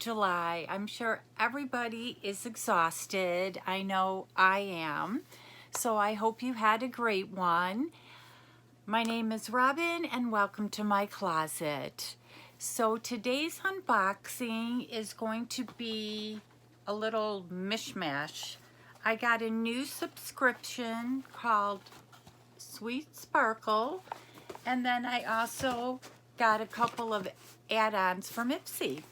July. I'm sure everybody is exhausted. I know I am. So I hope you had a great one. My name is Robin and welcome to my closet. So today's unboxing is going to be a little mishmash. I got a new subscription called Sweetsparkle, and then I also got a couple of add-ons from Ipsy.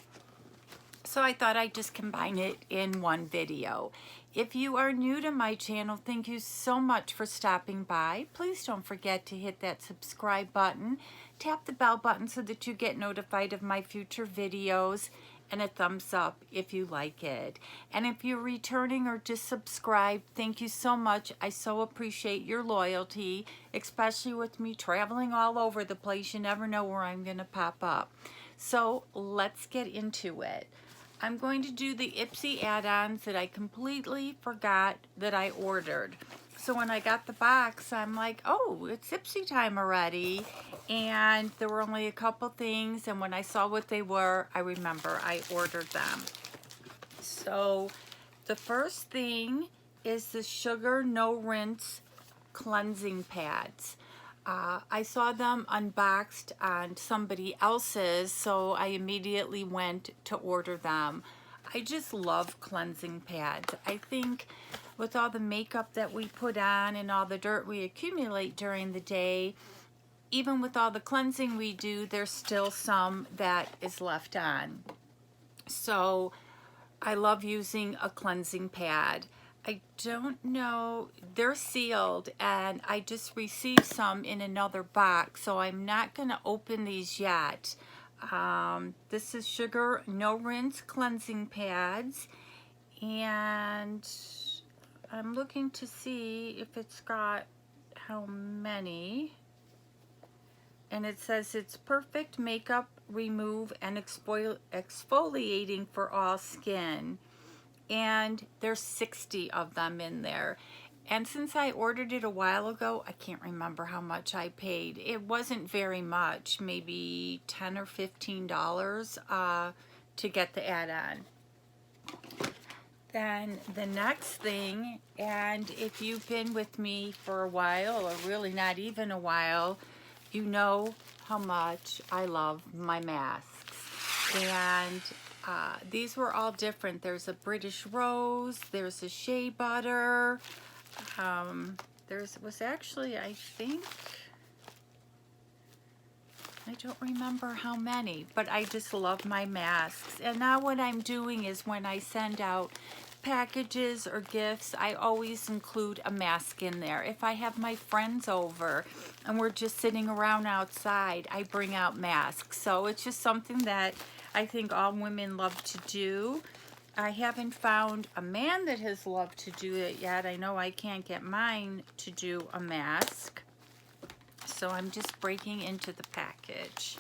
So I thought I'd just combine it in one video. If you are new to my channel, thank you so much for stopping by. Please don't forget to hit that subscribe button. Tap the bell button so that you get notified of my future videos, and a thumbs up if you like it. And if you're returning or just subscribed, thank you so much. I so appreciate your loyalty, especially with me traveling all over the place. You never know where I'm gonna pop up. So let's get into it. I'm going to do the Ipsy add-ons that I completely forgot that I ordered. So when I got the box, I'm like, oh, it's Ipsy time already. And there were only a couple things, and when I saw what they were, I remember I ordered them. So the first thing is the Sugar No Rinse cleansing pads. I saw them unboxed on somebody else's, so I immediately went to order them. I just love cleansing pads. I think with all the makeup that we put on and all the dirt we accumulate during the day, even with all the cleansing we do, there's still some that is left on. So I love using a cleansing pad. I don't know, they're sealed, and I just received some in another box, so I'm not going to open these yet. This is Sugar No Rinse cleansing pads, and I'm looking to see if it's got how many. And it says it's perfect makeup remove and exfoliating for all skin. And there's 60 of them in there. And since I ordered it a while ago, I can't remember how much I paid. It wasn't very much, maybe $10 or $15 to get the add-on. Then the next thing, and if you've been with me for a while, or really not even a while, you know how much I love my masks. And these were all different. There's a British Rose, there's a Shea Butter, was actually, I think, I don't remember how many, but I just love my masks. And now what I'm doing is when I send out packages or gifts, I always include a mask in there. If I have my friends over and we're just sitting around outside, I bring out masks. So it's just something that I think all women love to do. I haven't found a man that has loved to do it yet. I know I can't get mine to do a mask. So I'm just breaking into the package.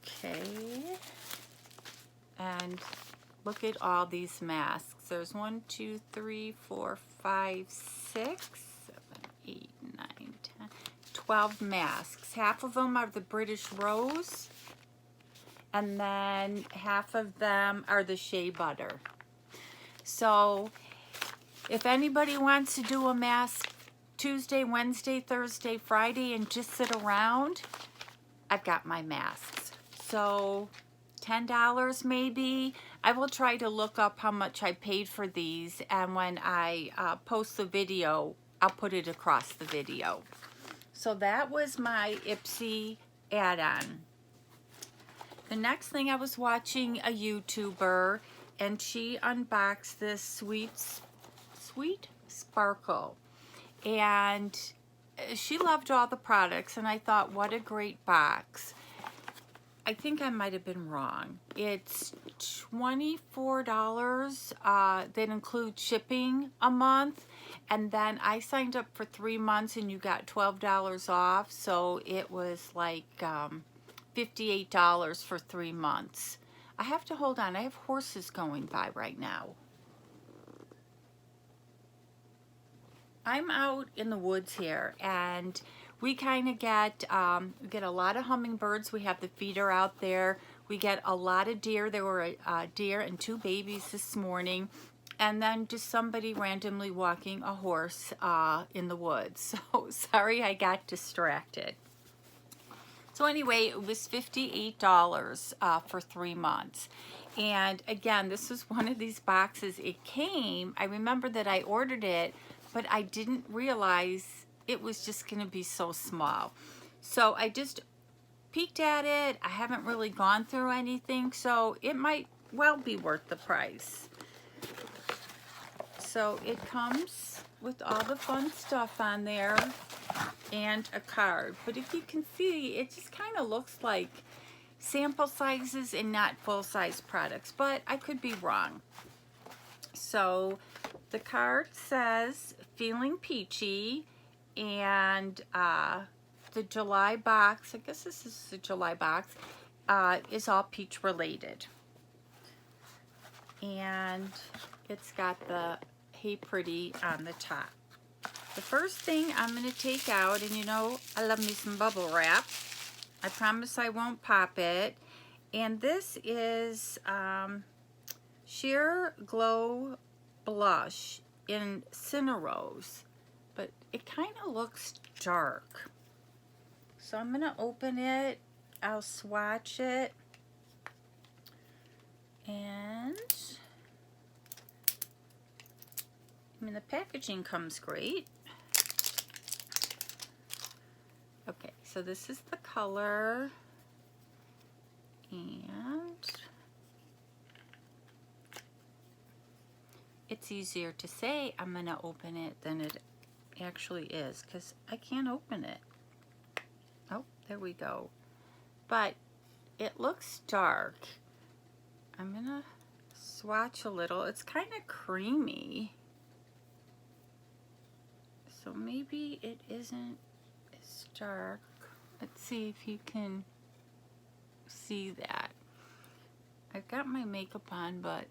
Okay. And look at all these masks. There's 1, 2, 3, 4, 5, 6, 7, 8, 9, 10, 12 masks. Half of them are the British Rose, and then half of them are the Shea Butter. So if anybody wants to do a mask Tuesday, Wednesday, Thursday, Friday, and just sit around, I've got my masks. So $10 maybe. I will try to look up how much I paid for these, and when I post the video, I'll put it across the video. So that was my Ipsy add-on. The next thing, I was watching a YouTuber, and she unboxed this Sweet Sparkle, and she loved all the products, and I thought, what a great box. I think I might have been wrong. It's $24 that includes shipping a month, and then I signed up for 3 months and you got $12 off, so it was like $58 for 3 months. I have to hold on, I have horses going by right now. I'm out in the woods here, and we kind of get a lot of hummingbirds. We have the feeder out there. We get a lot of deer. There were a deer and 2 babies this morning. And then just somebody randomly walking a horse in the woods. So sorry I got distracted. So anyway, it was $58 for 3 months. And again, this was one of these boxes. It came, I remember that I ordered it, but I didn't realize it was just gonna be so small. So I just peeked at it. I haven't really gone through anything, so it might well be worth the price. So it comes with all the fun stuff on there and a card. But if you can see, it just kind of looks like sample sizes and not full-size products, but I could be wrong. So the card says feeling peachy, and the July box, I guess this is the July box, is all peach related. And it's got the Hey Pretty on the top. The first thing I'm going to take out, and you know I love me some bubble wrap. I promise I won't pop it. And this is Sheer Glow Blush in Cinnarose, but it kind of looks dark. So I'm going to open it. I'll swatch it. And I mean, the packaging comes great. Okay, so this is the color, and it's easier to say I'm gonna open it than it actually is, because I can't open it. Oh, there we go. But it looks dark. I'm gonna swatch a little. It's kind of creamy. So maybe it isn't as dark. Let's see if you can see that. I've got my makeup on, but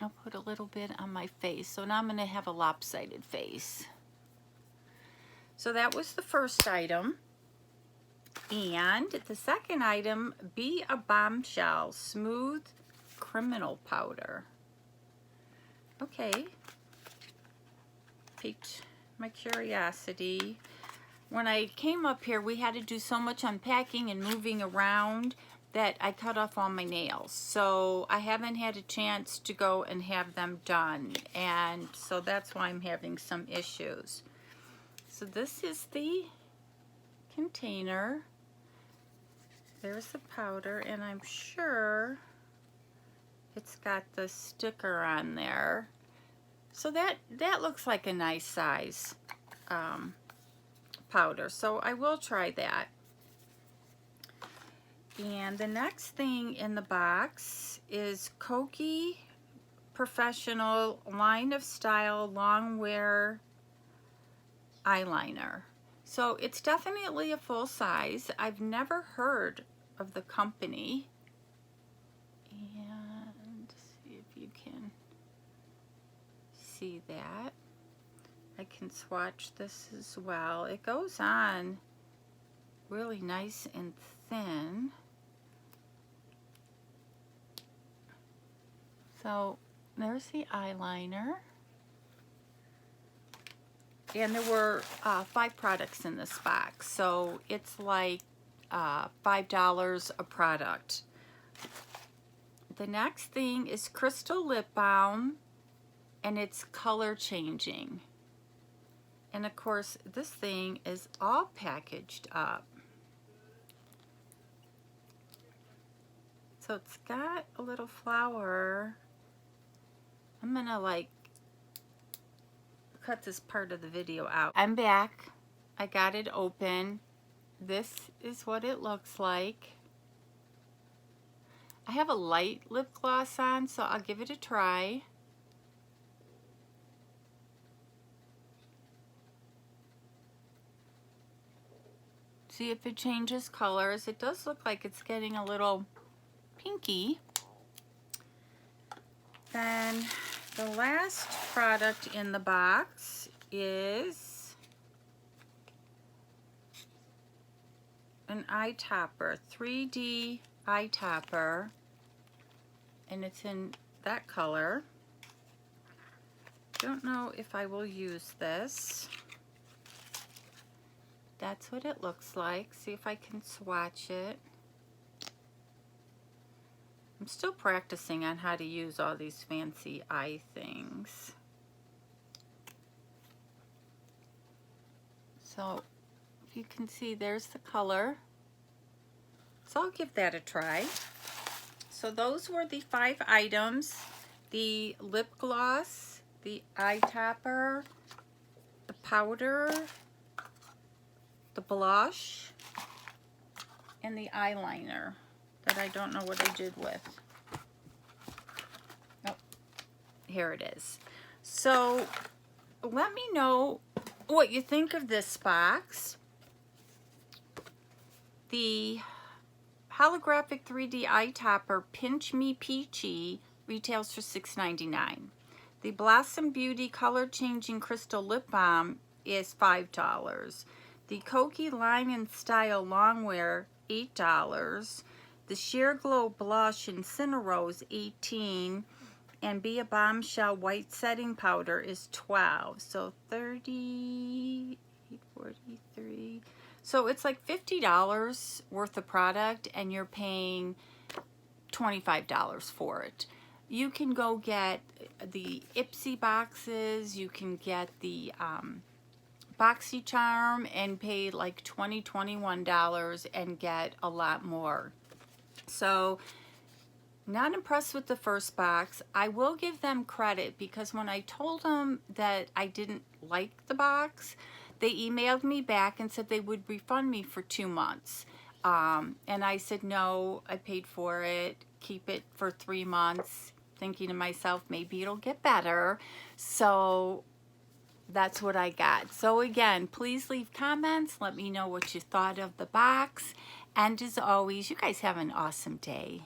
I'll put a little bit on my face. So now I'm going to have a lopsided face. So that was the first item. And the second item, Be a Bombshell Smooth Criminal Powder. Okay. Piqued my curiosity. When I came up here, we had to do so much unpacking and moving around that I cut off all my nails. So I haven't had a chance to go and have them done. And so that's why I'm having some issues. So this is the container. There's the powder, and I'm sure it's got the sticker on there. So that looks like a nice size powder. So I will try that. And the next thing in the box is Koki Professional Line of Style Longwear Eyeliner. So it's definitely a full size. I've never heard of the company. And see if you can see that. I can swatch this as well. It goes on really nice and thin. So there's the eyeliner. And there were 5 products in this box, so it's like $5 a product. The next thing is Crystal Lip Balm, and it's color changing. And of course, this thing is all packaged up. So it's got a little flower. I'm gonna like cut this part of the video out. I'm back. I got it open. This is what it looks like. I have a light lip gloss on, so I'll give it a try. See if it changes colors. It does look like it's getting a little pinky. Then the last product in the box is an eye topper, 3D eye topper, and it's in that color. Don't know if I will use this. That's what it looks like. See if I can swatch it. I'm still practicing on how to use all these fancy eye things. So if you can see, there's the color. So I'll give that a try. So those were the 5 items: the lip gloss, the eye topper, the powder, the blush, and the eyeliner that I don't know what I did with. Oh, here it is. So let me know what you think of this box. The holographic 3D eye topper Pinch Me Peachy retails for $6.99. The Blossom Beauty color changing crystal lip balm is $5. The Kokie Line and Style longwear, $8. The Sheer Glow blush in Cinnarose, $18. And Be a Bombshell white setting powder is $12. So $30, $43. So it's like $50 worth of product, and you're paying $25 for it. You can go get the Ipsy boxes, you can get the BoxyCharm and pay like $20, $21 and get a lot more. So not impressed with the first box. I will give them credit because when I told them that I didn't like the box, they emailed me back and said they would refund me for 2 months. And I said, no, I paid for it, keep it for 3 months, thinking to myself, maybe it'll get better. So that's what I got. So again, please leave comments. Let me know what you thought of the box. And as always, you guys have an awesome day.